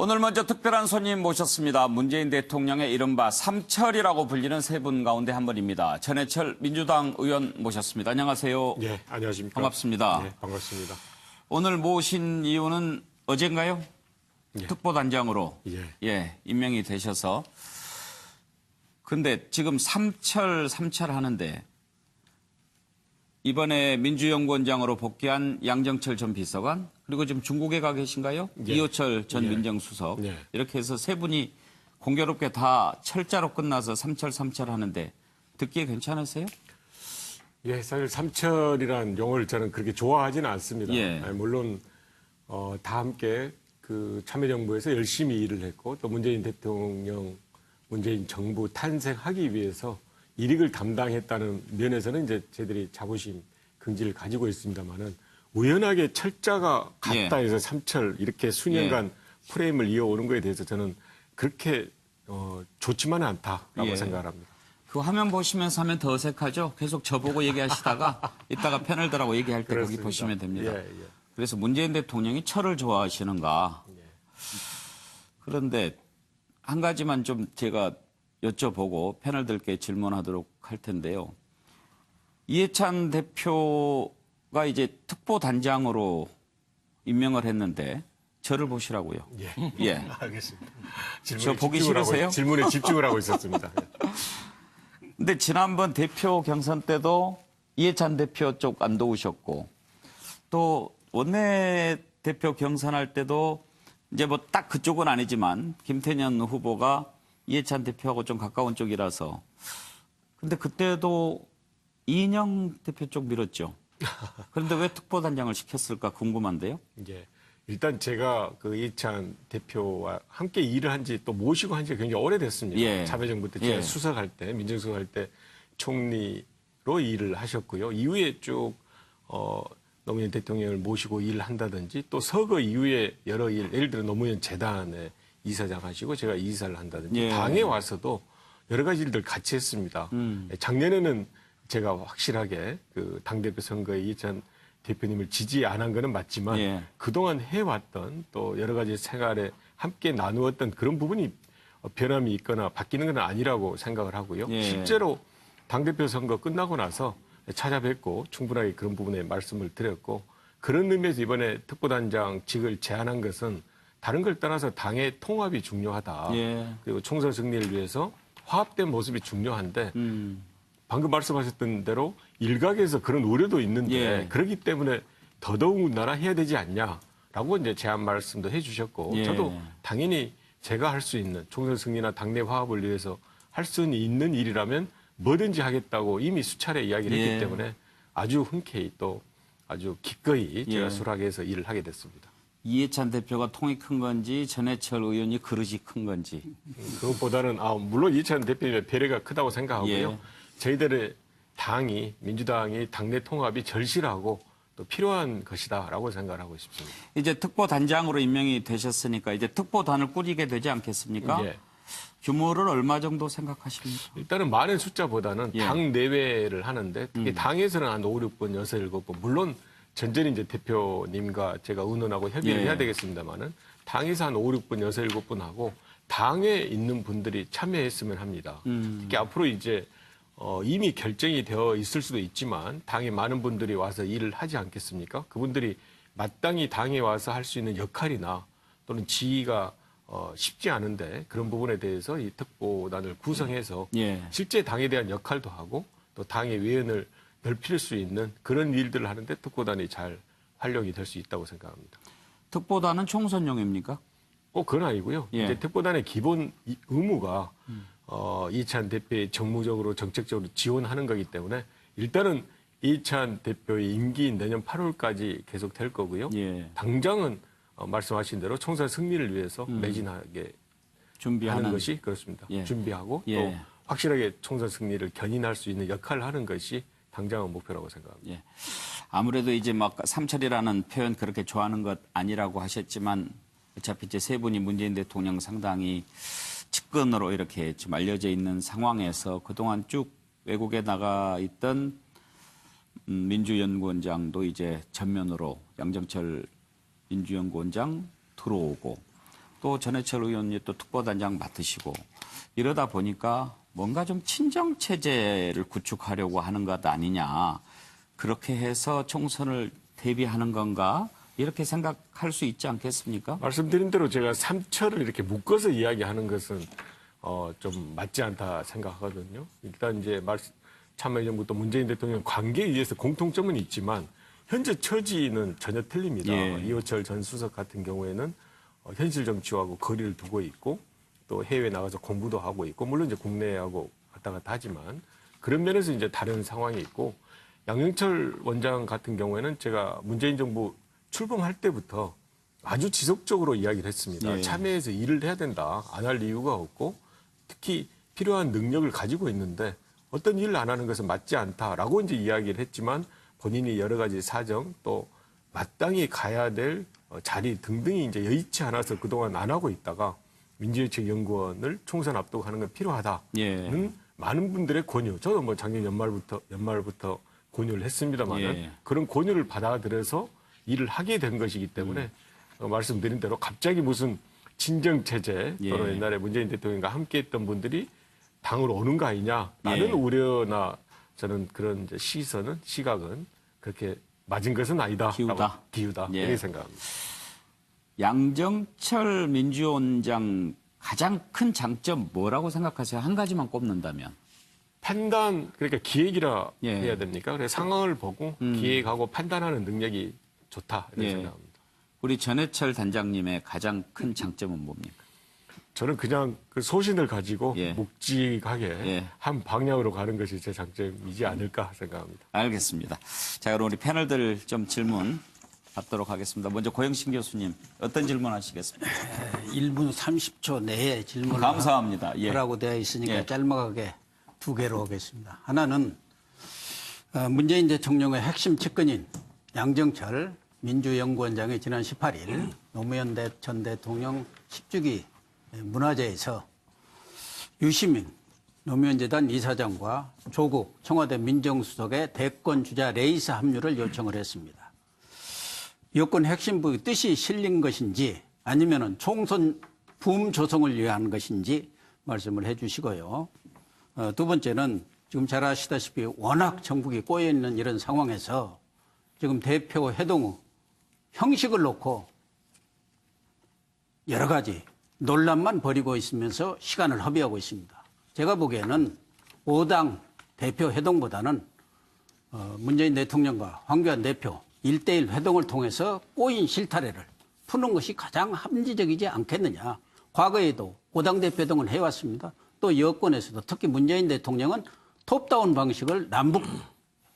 오늘 먼저 특별한 손님 모셨습니다. 문재인 대통령의 이른바 삼철이라고 불리는 세 분 가운데 한 분입니다. 전해철 민주당 의원 모셨습니다. 안녕하세요. 네, 안녕하십니까. 반갑습니다. 네, 반갑습니다. 오늘 모신 이유는 어젠가요? 예. 특보단장으로 임명이 되셔서. 근데 지금 삼철 하는데 이번에 민주연구원장으로 복귀한 양정철 전 비서관, 그리고 지금 중국에 가 계신가요? 예. 이호철 전 예. 민정수석. 예. 이렇게 해서 세 분이 공교롭게 다 철자로 끝나서 삼철 하는데 듣기에 괜찮으세요? 예, 사실 삼철이란 용어를 저는 그렇게 좋아하지는 않습니다. 예. 아니, 물론 다 함께 그 참여정부에서 열심히 일을 했고 또 문재인 대통령, 문재인 정부 탄생하기 위해서 일익을 담당했다는 면에서는 이제 저희들이 자부심, 긍지를 가지고 있습니다만은 우연하게 철자가 같다 해서 삼철 이렇게 수년간 프레임을 이어오는 거에 대해서 저는 그렇게 좋지만은 않다라고 생각을 합니다. 그 화면 보시면서 하면 더 어색하죠? 계속 저보고 얘기하시다가 이따가 패널들하고 얘기할 때 그렇습니다. 거기 보시면 됩니다. 예. 그래서 문재인 대통령이 철을 좋아하시는가? 그런데 한 가지만 좀 제가 여쭤보고 패널들께 질문하도록 할 텐데요. 이해찬 대표가 이제 특보단장으로 임명을 했는데 저를 보시라고요. 예. 알겠습니다. 저 보기 싫으세요? 질문에 집중을 하고 있었습니다. 근데 지난번 대표 경선 때도 이해찬 대표 쪽 안 도우셨고 또 원내 대표 경선할 때도 이제 뭐 딱 그쪽은 아니지만 김태년 후보가 이해찬 대표하고 좀 가까운 쪽이라서 근데 그때도 이인영 대표 쪽 밀었죠. 그런데 왜 특보단장을 시켰을까 궁금한데요. 예. 일단 제가 그 이해찬 대표와 함께 일을 한 지 또 모시고 한 지 굉장히 오래됐습니다. 참여정부 때 제가 수석할 때, 민정수석할 때 총리로 일을 하셨고요. 이후에 쭉 노무현 대통령을 모시고 일을 한다든지 또 서거 이후에 여러 일, 예를 들어 노무현 재단에 이사장 하시고 제가 이사를 한다든지 당에 와서도 여러 가지 일들 같이 했습니다. 작년에는 제가 확실하게 그 당대표 선거에 이해찬 대표님을 지지 안 한 거는 맞지만 그동안 해왔던 또 여러 가지 생활에 함께 나누었던 그런 부분이 변함이 있거나 바뀌는 건 아니라고 생각을 하고요. 실제로 당대표 선거 끝나고 나서 찾아뵙고 충분하게 그런 부분에 말씀을 드렸고 그런 의미에서 이번에 특보단장직을 제안한 것은 다른 걸 떠나서 당의 통합이 중요하다. 그리고 총선 승리를 위해서 화합된 모습이 중요한데 방금 말씀하셨던 대로 일각에서 그런 우려도 있는데 그렇기 때문에 더더군다나 해야 되지 않냐라고 이제 제안 말씀도 해주셨고 저도 당연히 제가 할 수 있는 총선 승리나 당내 화합을 위해서 할 수 있는 일이라면 뭐든지 하겠다고 이미 수차례 이야기를 했기 때문에 아주 흔쾌히 또 아주 기꺼이 제가 수락해서 일을 하게 됐습니다. 이해찬 대표가 통이 큰 건지 전해철 의원이 그릇이 큰 건지. 그것보다는 물론 이해찬 대표님의 배려가 크다고 생각하고요. 저희들의 당이 민주당이 당내 통합이 절실하고 또 필요한 것이다라고 생각을 하고 싶습니다. 이제 특보단장으로 임명이 되셨으니까 이제 특보단을 꾸리게 되지 않겠습니까? 규모를 얼마 정도 생각하십니까? 일단은 많은 숫자보다는 당 내외를 하는데 특히 당에서는 한 5, 6분, 6, 7분 물론 전전히 이제 대표님과 제가 의논하고 협의를 해야 되겠습니다만은 당에서 한 5, 6분, 6, 7분 하고 당에 있는 분들이 참여했으면 합니다. 특히 앞으로 이제 이미 결정이 되어 있을 수도 있지만 당에 많은 분들이 와서 일을 하지 않겠습니까? 그분들이 마땅히 당에 와서 할 수 있는 역할이나 또는 지위가 쉽지 않은데 그런 부분에 대해서 이 특보단을 구성해서 실제 당에 대한 역할도 하고 또 당의 외연을 넓힐 수 있는 그런 일들을 하는데 특보단이 잘 활용이 될 수 있다고 생각합니다. 특보단은 총선용입니까? 꼭 그건 아니고요. 이제 특보단의 기본 의무가 이해찬 대표의 정무적으로 정책적으로 지원하는 거기 때문에 일단은 이해찬 대표의 임기 내년 8월까지 계속 될 거고요. 당장은 말씀하신 대로 총선 승리를 위해서 매진하게 하는 것이 그렇습니다. 준비하고 또 확실하게 총선 승리를 견인할 수 있는 역할을 하는 것이 당장은 목표라고 생각합니다. 아무래도 이제 막 삼철이라는 표현 그렇게 좋아하는 것 아니라고 하셨지만 어차피 이제 세 분이 문재인 대통령 상당히 측근으로 이렇게 좀 알려져 있는 상황에서 그동안 쭉 외국에 나가 있던 민주연구원장도 이제 전면으로 양정철 민주연구원장 들어오고 또 전해철 의원이 또 특보단장 맡으시고 이러다 보니까 뭔가 좀 친정 체제를 구축하려고 하는 것 아니냐. 그렇게 해서 총선을 대비하는 건가? 이렇게 생각할 수 있지 않겠습니까? 말씀드린 대로 제가 삼철을 이렇게 묶어서 이야기하는 것은 좀 맞지 않다 생각하거든요. 일단 이제 참여정부 또 문재인 대통령 관계에 의해서 공통점은 있지만 현재 처지는 전혀 틀립니다. 예. 이호철 전 수석 같은 경우에는 현실 정치하고 거리를 두고 있고 또 해외에 나가서 공부도 하고 있고 물론 이제 국내하고 왔다 갔다 하지만 그런 면에서 이제 다른 상황이 있고 양영철 원장 같은 경우에는 제가 문재인 정부 출범할 때부터 아주 지속적으로 이야기를 했습니다. 예. 참여해서 일을 해야 된다. 안 할 이유가 없고 특히 필요한 능력을 가지고 있는데 어떤 일을 안 하는 것은 맞지 않다라고 이제 이야기를 했지만 본인이 여러 가지 사정 또 마땅히 가야 될 자리 등등이 이제 여의치 않아서 그동안 안 하고 있다가 민주정책연구원을 총선 앞두고 하는 건 필요하다는 예. 많은 분들의 권유. 저도 뭐 작년 연말부터 권유를 했습니다만 예. 그런 권유를 받아들여서 일을 하게 된 것이기 때문에 말씀드린 대로 갑자기 무슨 친정체제 또는 예. 옛날에 문재인 대통령과 함께했던 분들이 당으로 오는 거 아니냐라는 예. 우려나 저는 그런 이제 시각은 그렇게 맞은 것은 아니다. 기우다. 예. 이렇게 생각합니다. 양정철 민주원장 가장 큰 장점 뭐라고 생각하세요? 한 가지만 꼽는다면. 판단, 그러니까 기획이라 예. 해야 됩니까? 그래서 상황을 보고 기획하고 판단하는 능력이 좋다. 이렇게 예. 생각합니다. 우리 전해철 단장님의 가장 큰 장점은 뭡니까? 저는 그냥 그 소신을 가지고 예. 묵직하게 예. 한 방향으로 가는 것이 제 장점이지 않을까 생각합니다. 알겠습니다. 자, 그럼 우리 패널들 좀 질문 받도록 하겠습니다. 먼저 고영신 교수님, 어떤 질문 하시겠습니까? 1분 30초 내에 질문을 감사합니다. 예. 하라고 되어 있으니까 예. 짤막하게 두 개로 하겠습니다. 하나는 문재인 대통령의 핵심 측근인 양정철 민주연구원장이 지난 18일 노무현 전 대통령 10주기 문화제에서 유시민 노무현 재단 이사장과 조국 청와대 민정수석의 대권 주자 레이스 합류를 요청을 했습니다. 여권 핵심부의 뜻이 실린 것인지 아니면은 총선 붐 조성을 위한 것인지 말씀을 해 주시고요. 두 번째는 지금 잘 아시다시피 워낙 전국이 꼬여있는 이런 상황에서 지금 대표 회동 형식을 놓고 여러 가지 논란만 벌이고 있으면서 시간을 허비하고 있습니다. 제가 보기에는 5당 대표 회동보다는 문재인 대통령과 황교안 대표 1대1 회동을 통해서 꼬인 실타래를 푸는 것이 가장 합리적이지 않겠느냐. 과거에도 5당 대표 회동을 해왔습니다. 또 여권에서도 특히 문재인 대통령은 톱다운 방식을 남북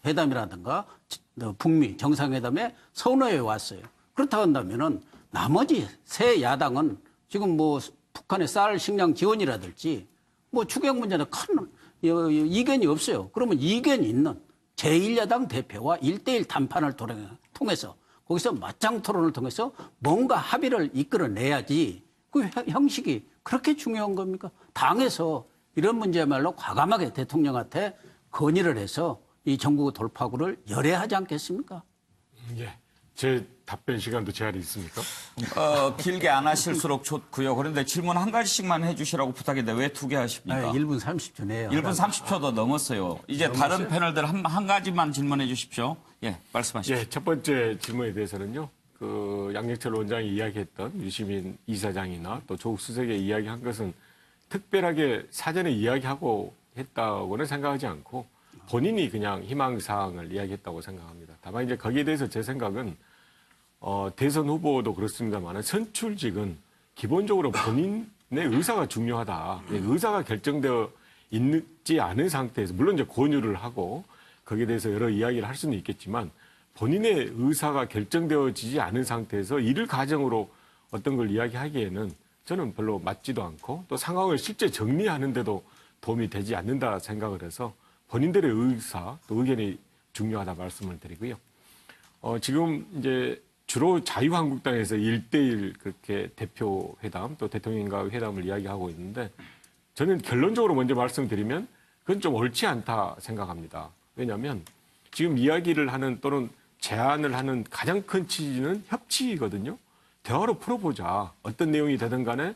회담이라든가 북미 정상회담에 선호해 왔어요. 그렇다 한다면은 나머지 세 야당은 지금 뭐 북한의 쌀 식량 지원이라든지 뭐 추경 문제는 큰 이견이 없어요. 그러면 이견이 있는 제1야당 대표와 1대1 談판을 통해서 거기서 맞짱 토론을 통해서 뭔가 합의를 이끌어내야지 그 형식이 그렇게 중요한 겁니까? 당에서 이런 문제야말로 과감하게 대통령한테 건의를 해서 이 정부 돌파구를 열애하지 않겠습니까? 예. 제 답변 시간도 제한이 있습니까? 길게 안 하실수록 좋고요. 그런데 질문 한 가지씩만 해주시라고 부탁했는데 왜 두 개 하십니까? 1분 30초 내요. 1분 30초도 넘었어요. 이제 다른 패널들 한 가지만 질문해 주십시오. 예, 말씀하십시오. 예, 첫 번째 질문에 대해서는요. 그 양영철 원장이 이야기했던 유시민 이사장이나 또 조국 수석이 이야기한 것은 특별하게 사전에 이야기하고 했다고는 생각하지 않고 본인이 그냥 희망사항을 이야기했다고 생각합니다. 다만 이제 거기에 대해서 제 생각은 대선 후보도 그렇습니다만 선출직은 기본적으로 본인의 의사가 중요하다. 의사가 결정되어 있지 않은 상태에서 물론 이제 권유를 하고 거기에 대해서 여러 이야기를 할 수는 있겠지만 본인의 의사가 결정되어지지 않은 상태에서 이를 가정으로 어떤 걸 이야기하기에는 저는 별로 맞지도 않고 또 상황을 실제 정리하는데도 도움이 되지 않는다 생각을 해서 본인들의 의사 또 의견이 중요하다 말씀을 드리고요. 지금 이제 주로 자유한국당에서 1대1 그렇게 대표 회담 또 대통령과 회담을 이야기하고 있는데 저는 결론적으로 먼저 말씀드리면 그건 좀 옳지 않다 생각합니다. 왜냐하면 지금 이야기를 하는 또는 제안을 하는 가장 큰 취지는 협치거든요. 대화로 풀어보자. 어떤 내용이 되든 간에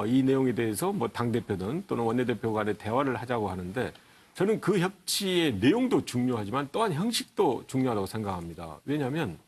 이 내용에 대해서 뭐 당대표든 또는 원내대표 간에 대화를 하자고 하는데 저는 그 협치의 내용도 중요하지만 또한 형식도 중요하다고 생각합니다. 왜냐하면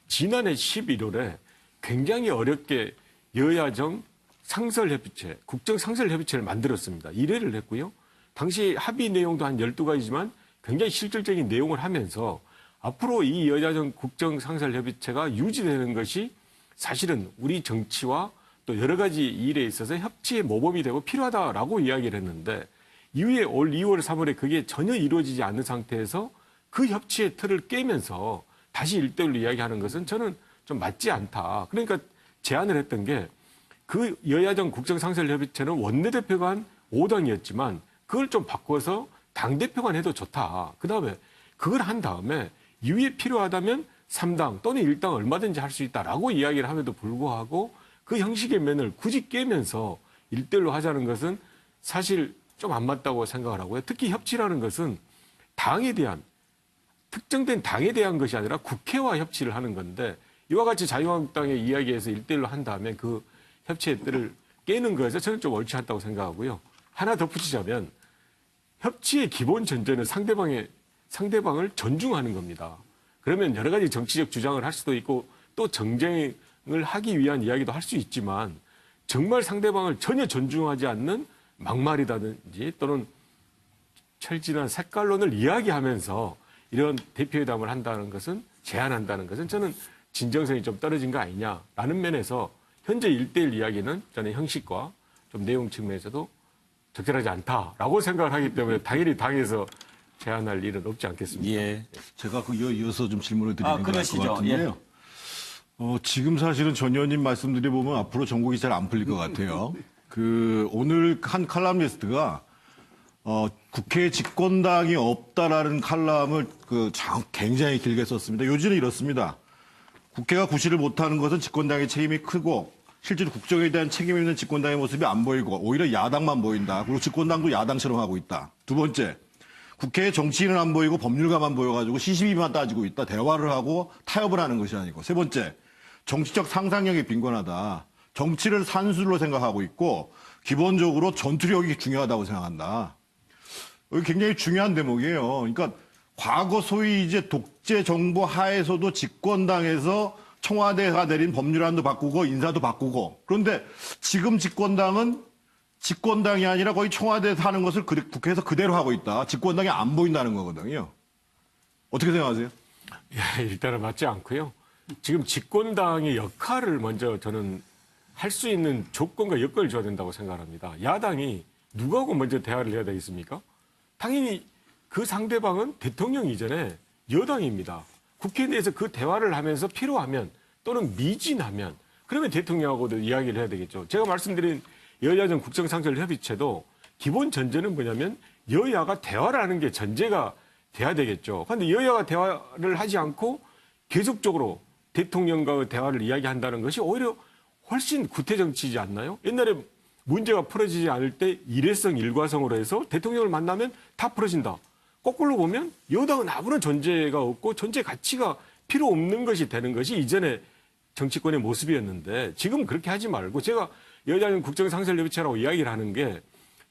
지난해 11월에 굉장히 어렵게 여야정 상설협의체, 국정상설협의체를 만들었습니다. 1회를 했고요. 당시 합의 내용도 한 12가지지만 굉장히 실질적인 내용을 하면서 앞으로 이 여야정 국정상설협의체가 유지되는 것이 사실은 우리 정치와 또 여러 가지 일에 있어서 협치의 모범이 되고 필요하다라고 이야기를 했는데 이후에 올 2월, 3월에 그게 전혀 이루어지지 않는 상태에서 그 협치의 틀을 깨면서 다시 1대1로 이야기하는 것은 저는 좀 맞지 않다. 그러니까 제안을 했던 게 그 여야정 국정상설협의체는 원내대표 간 5당이었지만 그걸 좀 바꿔서 당대표 간 해도 좋다. 그다음에 그걸 한 다음에 이후에 필요하다면 3당 또는 1당 얼마든지 할 수 있다라고 이야기를 함에도 불구하고 그 형식의 면을 굳이 깨면서 1대1로 하자는 것은 사실 좀 안 맞다고 생각을 하고요. 특히 협치라는 것은 당에 대한 특정된 당에 대한 것이 아니라 국회와 협치를 하는 건데 이와 같이 자유한국당의 이야기에서 1대1로 한 다음에 그 협치의 뜰을 깨는 것에서 저는 좀 옳지 않다고 생각하고요. 하나 덧붙이자면 협치의 기본 전제는 상대방을 존중하는 겁니다. 그러면 여러 가지 정치적 주장을 할 수도 있고 또 정쟁을 하기 위한 이야기도 할 수 있지만 정말 상대방을 전혀 존중하지 않는 막말이라든지 또는 철진한 색깔론을 이야기하면서 이런 대표회담을 한다는 것은 제안한다는 것은 저는 진정성이 좀 떨어진 거 아니냐라는 면에서 현재 1대1 이야기는 저는 형식과 좀 내용 측면에서도 적절하지 않다라고 생각을 하기 때문에 당연히 당에서 제안할 일은 없지 않겠습니까? 예. 제가 이어서 좀 질문을 드리는 것 그러시죠. 같은데요. 지금 사실은 전 의원님 말씀드려 보면 앞으로 전국이 잘 안 풀릴 것 같아요. 오늘 한 칼럼니스트가 국회 집권당이 없다라는 칼럼을 굉장히 길게 썼습니다. 요지는 이렇습니다. 국회가 구실을 못하는 것은 집권당의 책임이 크고 실제로 국정에 대한 책임 있는 집권당의 모습이 안 보이고 오히려 야당만 보인다. 그리고 집권당도 야당처럼 하고 있다. 두 번째, 국회에 정치인은 안 보이고 법률가만 보여가지고 시시비만 따지고 있다. 대화를 하고 타협을 하는 것이 아니고. 세 번째, 정치적 상상력이 빈곤하다. 정치를 산술로 생각하고 있고 기본적으로 전투력이 중요하다고 생각한다. 여기 굉장히 중요한 대목이에요. 그러니까 과거 소위 이제 독재 정부 하에서도 집권당에서 청와대가 내린 법률안도 바꾸고 인사도 바꾸고 그런데 지금 집권당은 집권당이 아니라 거의 청와대에서 하는 것을 국회에서 그대로 하고 있다. 집권당이 안 보인다는 거거든요. 어떻게 생각하세요? 일단은 맞지 않고요. 지금 집권당의 역할을 먼저 저는 할 수 있는 조건과 여건을 줘야 된다고 생각합니다. 야당이 누구하고 먼저 대화를 해야 되겠습니까? 당연히 그 상대방은 대통령 이전에 여당입니다. 국회 내에서 그 대화를 하면서 필요하면 또는 미진하면 그러면 대통령하고도 이야기를 해야 되겠죠. 제가 말씀드린 여야정 국정상설협의체도 기본 전제는 뭐냐면 여야가 대화를 하는 게 전제가 돼야 되겠죠. 그런데 여야가 대화를 하지 않고 계속적으로 대통령과의 대화를 이야기한다는 것이 오히려 훨씬 구태정치이지 않나요? 옛날에 문제가 풀어지지 않을 때 일회성, 일과성으로 해서 대통령을 만나면 다 풀어진다. 거꾸로 보면 여당은 아무런 존재가 없고 존재 가치가 필요 없는 것이 되는 것이 이전에 정치권의 모습이었는데 지금 그렇게 하지 말고 제가 여야정 국정상설협의체라고 이야기를 하는 게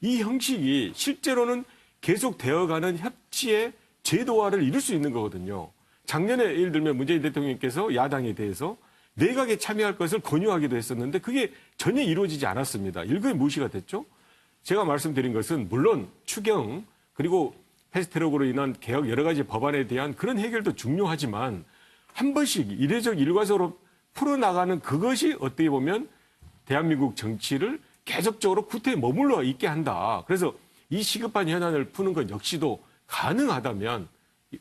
이 형식이 실제로는 계속 되어가는 협치의 제도화를 이룰 수 있는 거거든요. 작년에 예를 들면 문재인 대통령께서 야당에 대해서 내각에 참여할 것을 권유하기도 했었는데 그게 전혀 이루어지지 않았습니다. 일거에 무시가 됐죠. 제가 말씀드린 것은 물론 추경 그리고 패스트트랙으로 인한 개혁 여러 가지 법안에 대한 그런 해결도 중요하지만 한 번씩 이례적 일과적으로 풀어나가는 그것이 어떻게 보면 대한민국 정치를 계속적으로 구태에 머물러 있게 한다. 그래서 이 시급한 현안을 푸는 것 역시도 가능하다면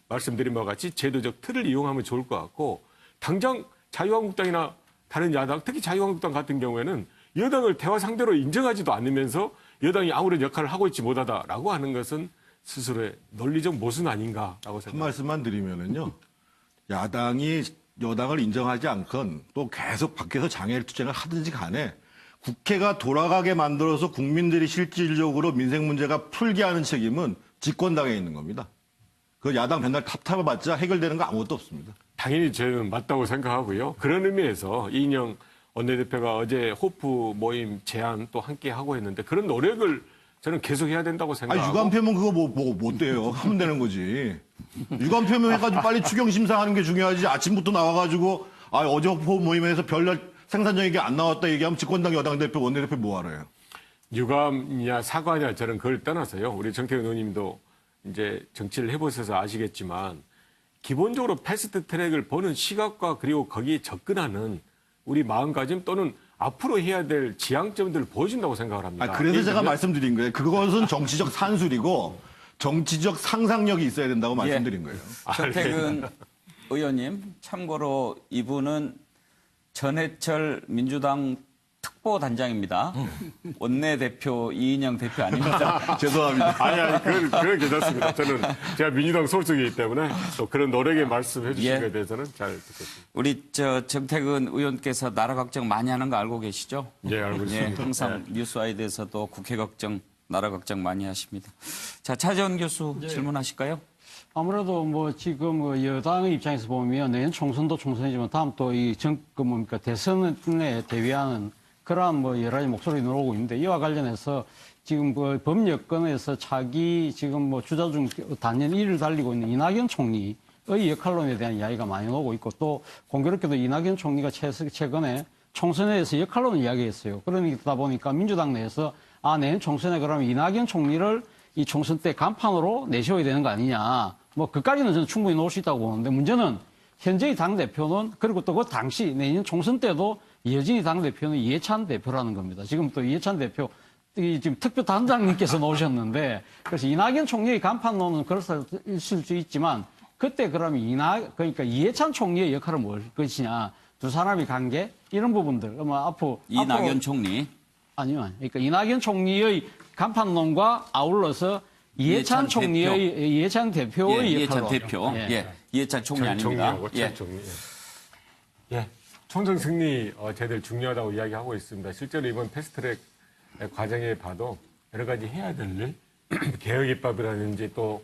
말씀드린 바와 같이 제도적 틀을 이용하면 좋을 것 같고 당장 자유한국당이나 다른 야당, 특히 자유한국당 같은 경우에는 여당을 대화 상대로 인정하지도 않으면서 여당이 아무런 역할을 하고 있지 못하다라고 하는 것은 스스로의 논리적 모순 아닌가라고 생각합니다. 한 말씀만 드리면은요. 야당이 여당을 인정하지 않건 또 계속 밖에서 장애를 투쟁을 하든지 간에 국회가 돌아가게 만들어서 국민들이 실질적으로 민생 문제가 풀게 하는 책임은 집권당에 있는 겁니다. 그 야당 맨날 탑탑해봤자 해결되는 거 아무것도 없습니다. 당연히 저는 맞다고 생각하고요. 그런 의미에서 이인영 원내대표가 어제 호프 모임 제안 또 함께 하고 했는데 그런 노력을 저는 계속 해야 된다고 생각하고. 유감 표명 그거 못 돼요. 하면 되는 거지. 유감 표명 해가지고 빨리 추경 심사하는 게 중요하지. 아침부터 나와가지고 어제 호프 모임에서 별날 생산적 얘기 안 나왔다 얘기하면 집권당 여당 대표 원내대표 뭐 하래요? 유감이냐 사과냐 저는 그걸 떠나서요. 우리 정태근 의원님도 이제 정치를 해보셔서 아시겠지만 기본적으로 패스트 트랙을 보는 시각과 그리고 거기에 접근하는 우리 마음가짐 또는 앞으로 해야 될 지향점들을 보여준다고 생각을 합니다. 그래서 제가 말씀드린 거예요. 그것은 정치적 산술이고 정치적 상상력이 있어야 된다고 말씀드린 거예요. 정태근 의원님, 참고로 이분은 전해철 민주당 특보단장입니다. 원내대표 이인영 대표 아닙니다. 죄송합니다. 아니, 그건 괜찮습니다. 저는 제가 민주당 소속이기 때문에 또 그런 노력에 말씀해 주신 예. 것에 대해서는 잘 듣겠습니다. 우리 정태근 의원께서 나라 걱정 많이 하는 거 알고 계시죠? 예, 알고 있습니다. 항상 뉴스와이드에서도 국회 걱정, 나라 걱정 많이 하십니다. 자, 차재원 교수 질문하실까요? 아무래도 뭐 지금 여당의 입장에서 보면 내년 총선도 총선이지만 다음 또 이 대선에 대비하는 그러한 뭐 여러 가지 목소리 나오고 있는데 이와 관련해서 지금 그 범여권에서 차기 지금 뭐 주자 중 단연 1위를 달리고 있는 이낙연 총리의 역할론에 대한 이야기가 많이 나오고 있고 또 공교롭게도 이낙연 총리가 최근에 총선에서 역할론을 이야기했어요. 그러다 보니까 민주당 내에서 내년 총선에 그러면 이낙연 총리를 이 총선 때 간판으로 내세워야 되는 거 아니냐. 뭐 그까지는 저는 충분히 놓을 수 있다고 보는데 문제는 현재의 당대표는 그리고 또 그 당시 내년 총선 때도 여전히 당대표는 이해찬 대표라는 겁니다. 지금 또 이해찬 대표 지금 특별 단장님께서 나오셨는데 그래서 이낙연 총리의 간판론은 그럴 수 있을 수 있지만 그때 그러면 그러니까 이해찬 총리의 역할은 뭘 것이냐. 두 사람의 관계 이런 부분들 앞으로 이낙연 총리. 아니요. 그러니까 이낙연 총리의 간판론과 아울러서 이해찬 총리의 이해찬 대표의 이해찬 역할로. 대표. 이해찬 총리 아닙니다. 총리. 예. 총선 승리 제들 중요하다고 이야기하고 있습니다. 실제로 이번 패스트트랙 과정에 봐도 여러 가지 해야 될 일, 개혁 입법이라든지 또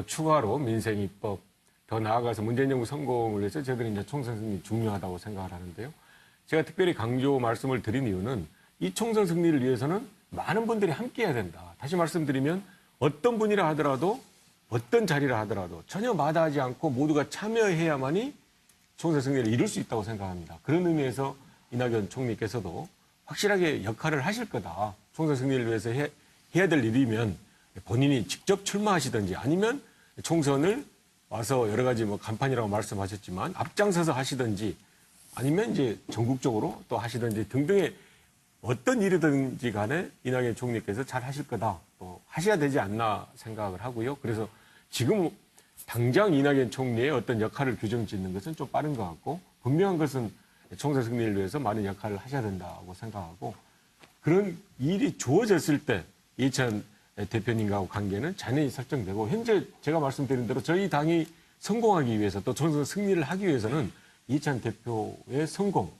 추가로 민생 입법, 더 나아가서 문재인 정부 성공을 위해서 저희들이 이제 총선 승리 중요하다고 생각을 하는데요. 제가 특별히 강조 말씀을 드린 이유는 이 총선 승리를 위해서는 많은 분들이 함께 해야 된다. 다시 말씀드리면 어떤 분이라 하더라도 어떤 자리라 하더라도 전혀 마다하지 않고 모두가 참여해야만이 총선 승리를 이룰 수 있다고 생각합니다. 그런 의미에서 이낙연 총리께서도 확실하게 역할을 하실 거다. 총선 승리를 위해서 해야 될 일이면 본인이 직접 출마하시든지 아니면 총선을 와서 여러 가지 뭐 간판이라고 말씀하셨지만 앞장서서 하시든지 아니면 이제 전국적으로 또 하시든지 등등의 어떤 일이든지 간에 이낙연 총리께서 잘 하실 거다. 또 하셔야 되지 않나 생각을 하고요. 그래서 지금 당장 이낙연 총리의 어떤 역할을 규정 짓는 것은 좀 빠른 것 같고 분명한 것은 총선 승리를 위해서 많은 역할을 하셔야 된다고 생각하고 그런 일이 주어졌을 때 이해찬 대표님과의 관계는 잔연히 설정되고 현재 제가 말씀드린 대로 저희 당이 성공하기 위해서 또 총선 승리를 하기 위해서는 이해찬 대표의 성공,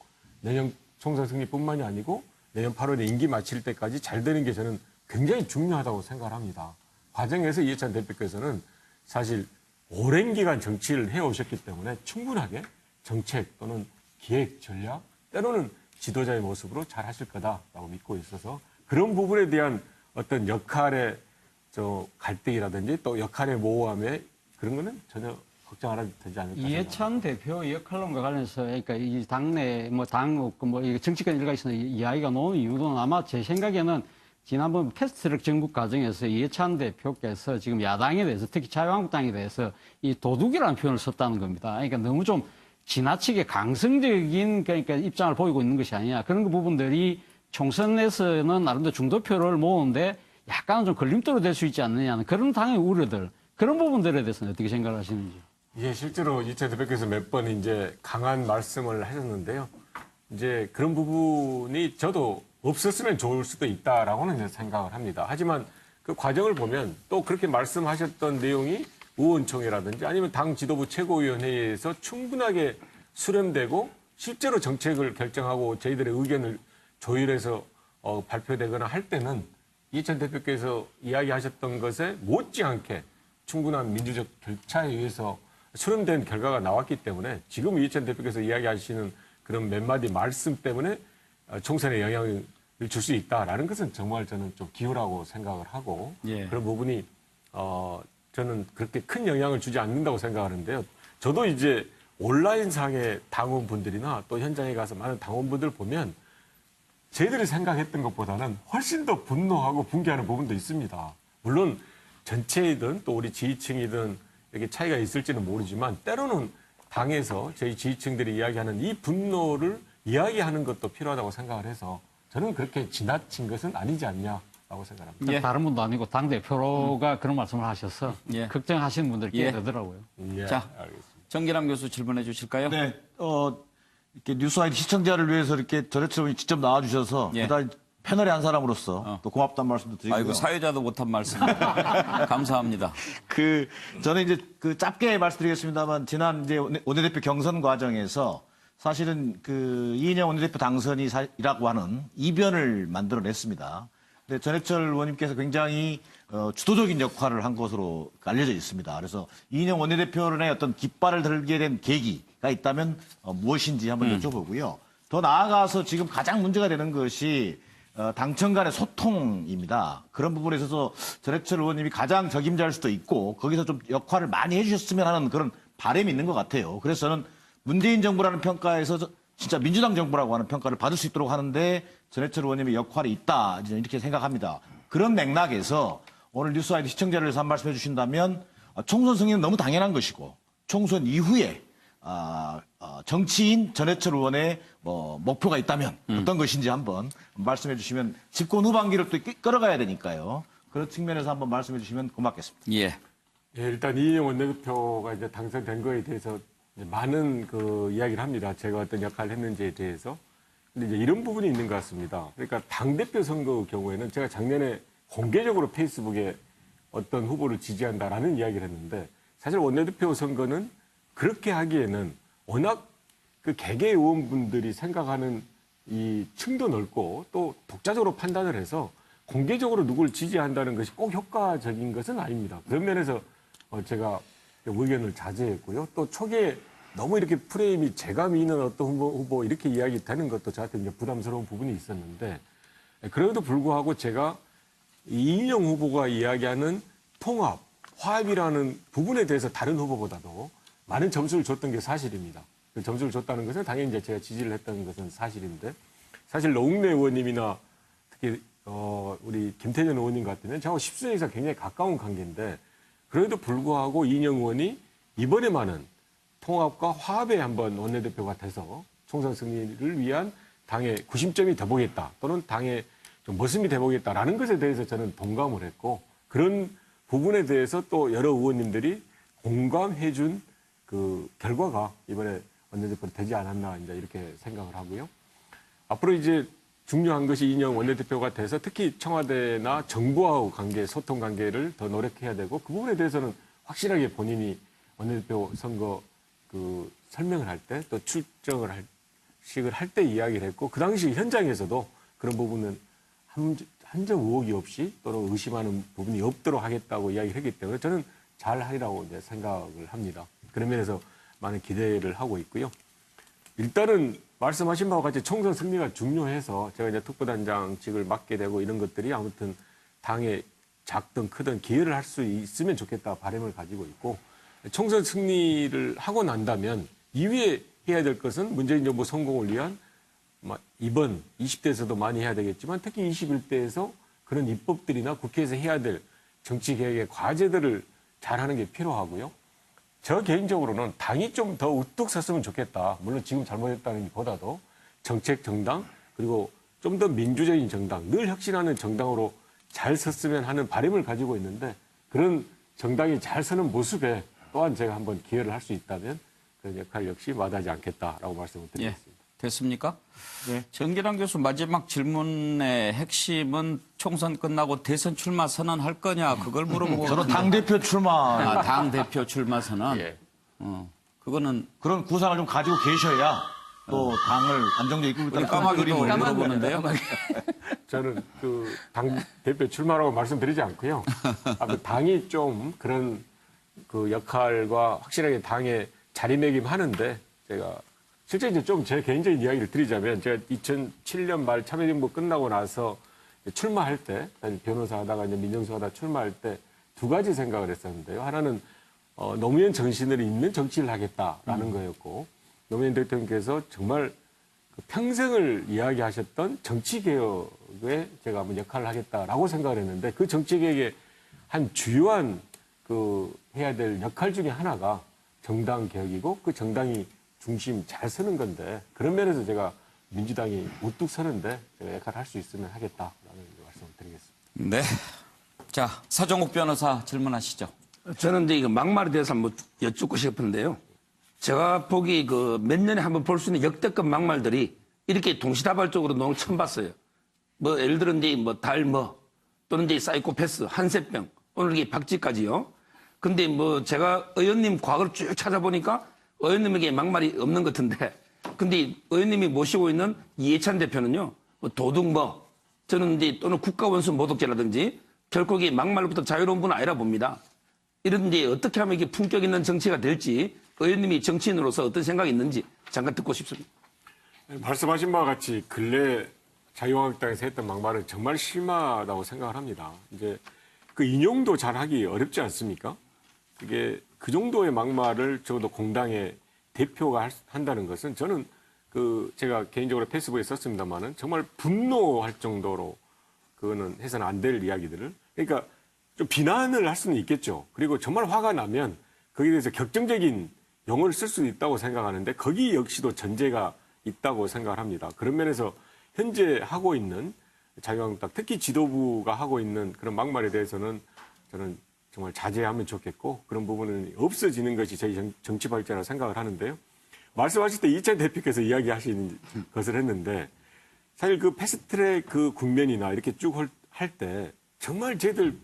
내년 총선 승리뿐만이 아니고 내년 8월에 임기 마칠 때까지 잘 되는 게 저는 굉장히 중요하다고 생각을 합니다. 과정에서 이해찬 대표께서는 사실 오랜 기간 정치를 해오셨기 때문에 충분하게 정책 또는 기획, 전략, 때로는 지도자의 모습으로 잘 하실 거다라고 믿고 있어서 그런 부분에 대한 어떤 역할의 갈등이라든지 또 역할의 모호함에 그런 거는 전혀 걱정 안 해도 되지 않을까 생각합니다. 이해찬 대표 역할론과 관련해서 그러니까 이 당내 정치권 일각에서 이야기가 나오는 이유는 아마 제 생각에는 지난번 패스트트랙 정국 과정에서 이해찬 대표께서 지금 야당에 대해서 특히 자유한국당에 대해서 이 도둑이라는 표현을 썼다는 겁니다. 그러니까 너무 좀 지나치게 강성적인 그러니까 입장을 보이고 있는 것이 아니냐. 그런 그 부분들이 총선에서는 나름대로 중도표를 모으는데 약간은 좀 걸림돌이 될 수 있지 않느냐는 그런 당의 우려들, 그런 부분들에 대해서는 어떻게 생각을 하시는지. 예, 실제로 이채 대표께서 몇 번 이제 강한 말씀을 하셨는데요. 이제 그런 부분이 저도 없었으면 좋을 수도 있다라고는 이제 생각을 합니다. 하지만 그 과정을 보면 또 그렇게 말씀하셨던 내용이 의원총회라든지 아니면 당 지도부 최고위원회에서 충분하게 수렴되고 실제로 정책을 결정하고 저희들의 의견을 조율해서 발표되거나 할 때는 이해찬 대표께서 이야기하셨던 것에 못지않게 충분한 민주적 절차에 의해서 수렴된 결과가 나왔기 때문에 지금 이해찬 대표께서 이야기하시는 그런 몇 마디 말씀 때문에 총선에 영향을 줄 수 있다라는 것은 정말 저는 좀 기우라고 생각을 하고 예. 그런 부분이 저는 그렇게 큰 영향을 주지 않는다고 생각하는데요. 저도 이제 온라인상의 당원분들이나 또 현장에 가서 많은 당원분들 보면 저희들이 생각했던 것보다는 훨씬 더 분노하고 붕괴하는 부분도 있습니다. 물론 전체이든 또 우리 지지층이든 이렇게 차이가 있을지는 모르지만 때로는 당에서 저희 지지층들이 이야기하는 이 분노를 이야기하는 것도 필요하다고 생각을 해서 저는 그렇게 지나친 것은 아니지 않냐라고 생각합니다. 예. 다른 분도 아니고 당대표가 그런 말씀을 하셔서 예. 걱정하시는 분들이 꽤 예. 되더라고요. 예, 자, 알겠습니다. 정기남 교수 질문해 주실까요? 네, 이렇게 뉴스와이드 시청자를 위해서 이렇게 전해처럼 직접 나와주셔서 예. 그다음 패널의 한 사람으로서 또 고맙다는 말씀도 드리고요. 아이고, 사회자도 못한 말씀. 감사합니다. 저는 이제 짧게 말씀드리겠습니다만 지난 이제 원내대표 경선 과정에서 사실은 이인영 원내대표 당선이라고 하는 이변을 만들어냈습니다. 근데 전해철 의원님께서 굉장히 주도적인 역할을 한 것으로 알려져 있습니다. 그래서 이인영 원내대표의 어떤 깃발을 들게 된 계기가 있다면 무엇인지 한번 여쭤보고요. 더 나아가서 지금 가장 문제가 되는 것이 당청 간의 소통입니다. 그런 부분에 있어서 전해철 의원님이 가장 적임자일 수도 있고 거기서 좀 역할을 많이 해주셨으면 하는 그런 바람이 있는 것 같아요. 그래서 저는 문재인 정부라는 평가에서 진짜 민주당 정부라고 하는 평가를 받을 수 있도록 하는데 전해철 의원님의 역할이 있다 이렇게 생각합니다. 그런 맥락에서 오늘 뉴스와이드 시청자를 위해서 한 말씀 해주신다면 총선 승리는 너무 당연한 것이고 총선 이후에 정치인 전해철 의원의 목표가 있다면 어떤 것인지 한번 말씀해 주시면 집권 후반기를 또 끌어가야 되니까요. 그런 측면에서 한번 말씀해 주시면 고맙겠습니다. 예. 예, 일단 이인영 원내대표가 이제 당선된 거에 대해서 이제 많은 이야기를 합니다. 제가 어떤 역할을 했는지에 대해서. 근데 이제 이런 부분이 있는 것 같습니다. 그러니까 당대표 선거 경우에는 제가 작년에 공개적으로 페이스북에 어떤 후보를 지지한다라는 이야기를 했는데 사실 원내대표 선거는 그렇게 하기에는 워낙 개개 의원분들이 생각하는 이 층도 넓고 또 독자적으로 판단을 해서 공개적으로 누굴 지지한다는 것이 꼭 효과적인 것은 아닙니다. 그런 면에서 제가 의견을 자제했고요. 또 초기에 너무 이렇게 프레임이 재감이 있는 어떤 후보 이렇게 이야기되는 것도 저한테 이제 부담스러운 부분이 있었는데 그래도 불구하고 제가 이인영 후보가 이야기하는 통합, 화합이라는 부분에 대해서 다른 후보보다도 많은 점수를 줬던 게 사실입니다. 그 점수를 줬다는 것은 당연히 이제 제가 지지를 했던 것은 사실인데 사실 노웅래 의원님이나 특히 우리 김태년 의원님 같으면 저하고 10수 이상 굉장히 가까운 관계인데 그래도 불구하고 이인영 의원이 이번에만은 통합과 화합에 한번 원내대표가 돼서 총선 승리를 위한 당의 구심점이 돼보겠다 또는 당의 좀 모습이 돼보겠다라는 것에 대해서 저는 동감을 했고 그런 부분에 대해서 또 여러 의원님들이 공감해준 그 결과가 이번에 원내대표로 되지 않았나 이제 이렇게 생각을 하고요. 앞으로 이제 중요한 것이 이인영 원내대표가 돼서 특히 청와대나 정부와의 관계, 소통 관계를 더 노력해야 되고 그 부분에 대해서는 확실하게 본인이 원내대표 선거 설명을 할 때 또 출정을 할 때 이야기를 했고 그 당시 현장에서도 그런 부분은 한 점 의혹이 없이 또는 의심하는 부분이 없도록 하겠다고 이야기를 했기 때문에 저는 잘 하리라고 이제 생각을 합니다. 그런 면에서 많은 기대를 하고 있고요. 일단은 말씀하신 바와 같이 총선 승리가 중요해서 제가 이제 특보단장직을 맡게 되고 이런 것들이 아무튼 당에 작든 크든 기여를 할 수 있으면 좋겠다 바람을 가지고 있고 총선 승리를 하고 난다면 이후에 해야 될 것은 문재인 정부 성공을 위한 이번 20대에서도 많이 해야 되겠지만 특히 21대에서 그런 입법들이나 국회에서 해야 될 정치개혁의 과제들을 잘하는 게 필요하고요. 저 개인적으로는 당이 좀 더 우뚝 섰으면 좋겠다. 물론 지금 잘못했다는 것보다도 정책 정당 그리고 좀 더 민주적인 정당, 늘 혁신하는 정당으로 잘 섰으면 하는 바람을 가지고 있는데 그런 정당이 잘 서는 모습에 또한 제가 한번 기여를 할 수 있다면 그런 역할 역시 마다하지 않겠다라고 말씀을 드리겠습니다. 예. 됐습니까? 네. 정기남 교수 마지막 질문의 핵심은 총선 끝나고 대선 출마 선언할 거냐 그걸 물어보고 저는 당대표 출마 당 대표 출마 선언. 예. 그거는 그런 구상을 좀 가지고 계셔야 또 당을 안정적으로 이끌고 우리 있다는 까마귀도 그림을 물어보는데요. 저는 당 대표 출마라고 말씀드리지 않고요. 당이 좀 그런 역할과 확실하게 당에 자리매김하는데 제가 실제 이제 좀 제 개인적인 이야기를 드리자면 제가 2007년 말 참여정부 끝나고 나서 출마할 때, 변호사 하다가 이제 민정수석 하다가 출마할 때 두 가지 생각을 했었는데요. 하나는 노무현 정신을 잇는 정치를 하겠다라는 거였고, 노무현 대통령께서 정말 그 평생을 이야기하셨던 정치개혁에 제가 한번 역할을 하겠다라고 생각을 했는데, 그 정치개혁의 한 주요한 그 해야 될 역할 중에 하나가 정당 개혁이고, 그 정당이 중심 잘 서는 건데, 그런 면에서 제가 민주당이 우뚝 서는데 제가 역할을 할 수 있으면 하겠다라는 말씀을 드리겠습니다. 네. 자, 서정욱 변호사 질문하시죠. 저는 이제 이거 막말에 대해서 한번 여쭙고 싶은데요. 제가 보기 그 몇 년에 한번 볼 수 있는 역대급 막말들이 이렇게 동시다발적으로 너무 처음 봤어요. 뭐 예를 들어 이제 뭐 달뭐 또는 이제 사이코패스, 한세병, 오늘 이게 박쥐까지요. 근데 뭐 제가 의원님 과거를 쭉 찾아보니까 의원님에게 막말이 없는 것 같은데, 근데 의원님이 모시고 있는 이해찬 대표는요, 뭐 도둑 뭐 저는 이제 또는 국가원수 모독죄라든지 결코 이게 막말부터 자유로운 분은 아니라 봅니다. 이런 이제 어떻게 하면 이게 품격 있는 정치가 될지 의원님이 정치인으로서 어떤 생각이 있는지 잠깐 듣고 싶습니다. 말씀하신 바와 같이 근래 자유한국당에서 했던 막말은 정말 심하다고 생각을 합니다. 이제 그 인용도 잘하기 어렵지 않습니까? 그게 그 정도의 막말을 적어도 공당의 대표가 한다는 것은 저는 그 제가 개인적으로 페이스북에 썼습니다만은 정말 분노할 정도로 그거는 해서는 안 될 이야기들을, 그러니까 좀 비난을 할 수는 있겠죠. 그리고 정말 화가 나면 거기에 대해서 격정적인 용어를 쓸 수도 있다고 생각하는데 거기 역시도 전제가 있다고 생각을 합니다. 그런 면에서 현재 하고 있는 자유한국당, 특히 지도부가 하고 있는 그런 막말에 대해서는 저는 정말 자제하면 좋겠고, 그런 부분은 없어지는 것이 저희 정치 발전이라고 생각을 하는데요. 말씀하실 때 이찬 대표께서 이야기하신 것을 했는데, 사실 그 패스트트랙 그 국면이나 이렇게 쭉 할 때 정말 저희들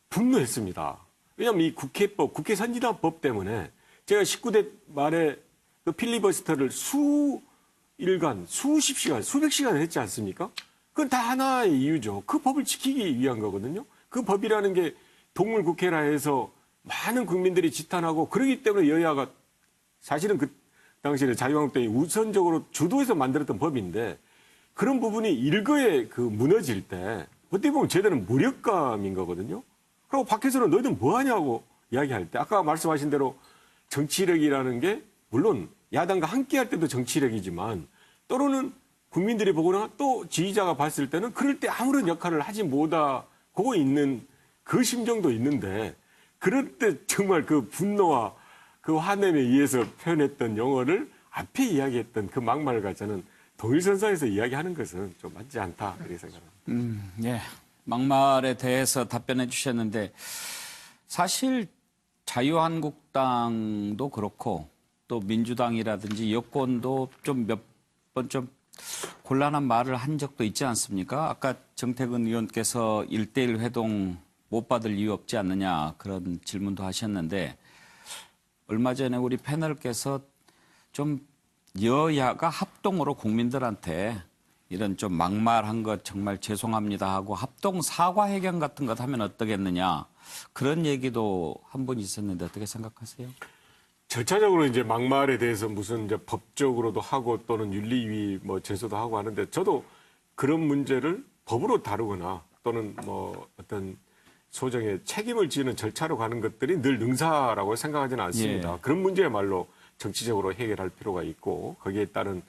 분노했습니다. 왜냐하면 이 국회법, 국회 선진화법 때문에 제가 19대 말에 그 필리버스터를 수일간, 수십 시간, 수백 시간 했지 않습니까? 그건 다 하나의 이유죠. 그 법을 지키기 위한 거거든요. 그 법이라는 게 동물국회라 해서 많은 국민들이 지탄하고, 그러기 때문에 여야가 사실은 그 당시에 자유한국당이 우선적으로 주도해서 만들었던 법인데, 그런 부분이 일거에 그 무너질 때 어떻게 보면 제대로 무력감인 거거든요. 그리고 밖에서는 너희들 뭐 하냐고 이야기할 때, 아까 말씀하신 대로 정치력이라는 게 물론 야당과 함께 할 때도 정치력이지만, 때로는 국민들이 보거나 또 지지자가 봤을 때는 그럴 때 아무런 역할을 하지 못하고 있는 그 심정도 있는데, 그럴 때 정말 그 분노와 그 화냄에 의해서 표현했던 용어를 앞에 이야기했던 그 막말과 저는 동일선상에서 이야기하는 것은 좀 맞지 않다, 그렇게 생각합니다. 예. 막말에 대해서 답변해 주셨는데, 사실 자유한국당도 그렇고 또 민주당이라든지 여권도 좀 몇 번 좀 곤란한 말을 한 적도 있지 않습니까? 아까 정태근 의원께서 1대1 회동 못 받을 이유 없지 않느냐 그런 질문도 하셨는데, 얼마 전에 우리 패널께서 좀 여야가 합동으로 국민들한테 이런 좀 막말한 것 정말 죄송합니다 하고 합동 사과회견 같은 것 하면 어떠겠느냐, 그런 얘기도 한 분 있었는데 어떻게 생각하세요? 절차적으로 이제 막말에 대해서 무슨 이제 법적으로도 하고 또는 윤리위 뭐 제소도 하고 하는데, 저도 그런 문제를 법으로 다루거나 또는 뭐 어떤 소정의 책임을 지는 절차로 가는 것들이 늘 능사라고 생각하지는 않습니다. 예. 그런 문제야말로 정치적으로 해결할 필요가 있고, 거기에 따른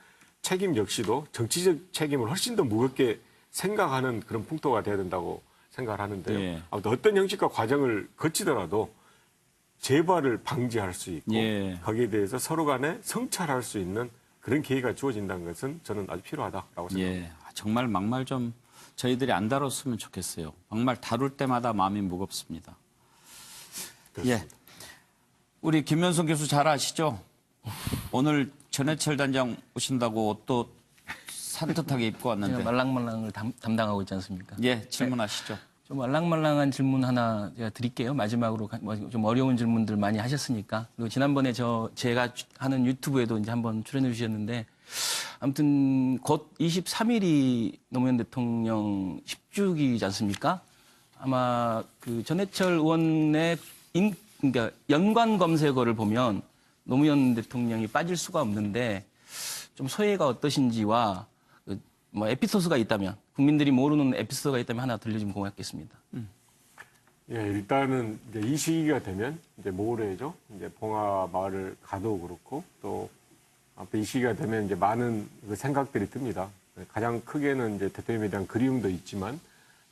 책임 역시도 정치적 책임을 훨씬 더 무겁게 생각하는 그런 풍토가 돼야 된다고 생각을 하는데요. 예. 아무튼 어떤 형식과 과정을 거치더라도 재발을 방지할 수 있고, 예. 거기에 대해서 서로 간에 성찰할 수 있는 그런 기회가 주어진다는 것은 저는 아주 필요하다고 생각합니다. 예. 정말 막말 좀 저희들이 안 다뤘으면 좋겠어요. 막말 다룰 때마다 마음이 무겁습니다. 그렇습니다. 예. 우리 김현성 교수 잘 아시죠? 오늘 전해철 단장 오신다고 옷도 산뜻하게 입고 왔는데. 제가 말랑말랑을 담당하고 있지 않습니까? 예, 질문하시죠. 좀 말랑말랑한 질문 하나 제가 드릴게요. 마지막으로 좀 어려운 질문들 많이 하셨으니까. 그리고 지난번에 제가 하는 유튜브에도 이제 한번 출연해 주셨는데, 아무튼 곧 23일이 노무현 대통령 10주기이지 않습니까? 아마 그 전해철 의원의 그러니까 연관 검색어를 보면 노무현 대통령이 빠질 수가 없는데 좀 소회가 어떠신지와 뭐 에피소드가 있다면 국민들이 모르는 에피소드가 있다면 하나 들려주면 고맙겠습니다. 예, 일단은 이제 이 시기가 되면 이제 모레죠. 이제 봉화 마을을 가도 그렇고 또 앞에 이 시기가 되면 이제 많은 그 생각들이 듭니다. 가장 크게는 이제 대통령에 대한 그리움도 있지만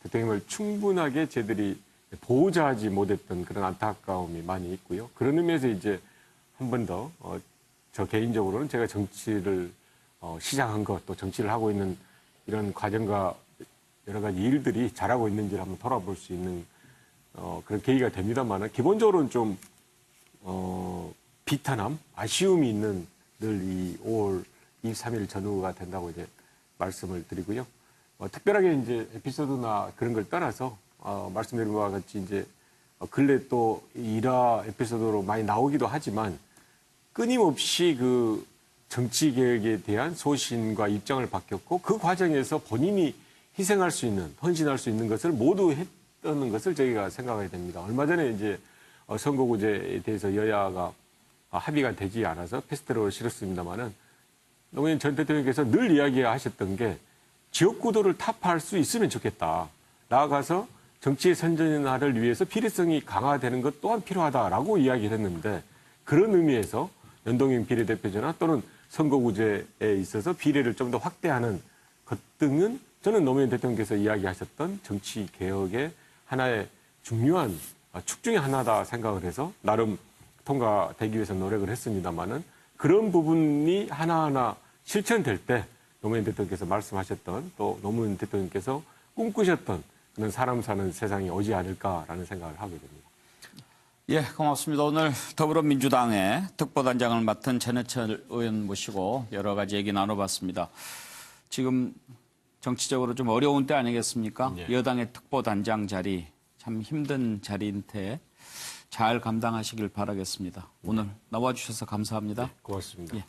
대통령을 충분하게 저희들이 보호자하지 못했던 그런 안타까움이 많이 있고요. 그런 의미에서 이제 한 번 더 저 개인적으로는 제가 정치를 시작한 것, 또 정치를 하고 있는 이런 과정과 여러 가지 일들이 잘하고 있는지를 한번 돌아볼 수 있는 그런 계기가 됩니다만은 기본적으로는 좀 비탄함, 아쉬움이 있는 늘 이 5월 23일 전후가 된다고 이제 말씀을 드리고요. 특별하게 이제 에피소드나 그런 걸 떠나서 말씀드린 것과 같이 이제 근래 또 일화 에피소드로 많이 나오기도 하지만 끊임없이 그 정치 개혁에 대한 소신과 입장을 바뀌었고 그 과정에서 본인이 희생할 수 있는, 헌신할 수 있는 것을 모두 했다는 것을 저희가 생각해야 됩니다. 얼마 전에 이제 선거구제에 대해서 여야가 합의가 되지 않아서 패스트트랙을 실었습니다만은 노무현 전 대통령께서 늘 이야기하셨던 게 지역구도를 타파할 수 있으면 좋겠다. 나아가서 정치의 선진화를 위해서 비례성이 강화되는 것 또한 필요하다라고 이야기를 했는데 그런 의미에서 연동형 비례대표제나 또는 선거구제에 있어서 비례를 좀 더 확대하는 것 등은 저는 노무현 대통령께서 이야기하셨던 정치 개혁의 하나의 중요한 축 중의 하나다 생각을 해서 나름 통과되기 위해서 노력을 했습니다만은 그런 부분이 하나하나 실천될 때 노무현 대통령께서 말씀하셨던 또 노무현 대통령께서 꿈꾸셨던 그런 사람 사는 세상이 오지 않을까라는 생각을 하게 됩니다. 예, 고맙습니다. 오늘 더불어민주당의 특보단장을 맡은 전해철 의원 모시고 여러 가지 얘기 나눠봤습니다. 지금 정치적으로 좀 어려운 때 아니겠습니까? 여당의 특보단장 자리 참 힘든 자리인데 잘 감당하시길 바라겠습니다. 오늘 나와주셔서 감사합니다. 고맙습니다. 예.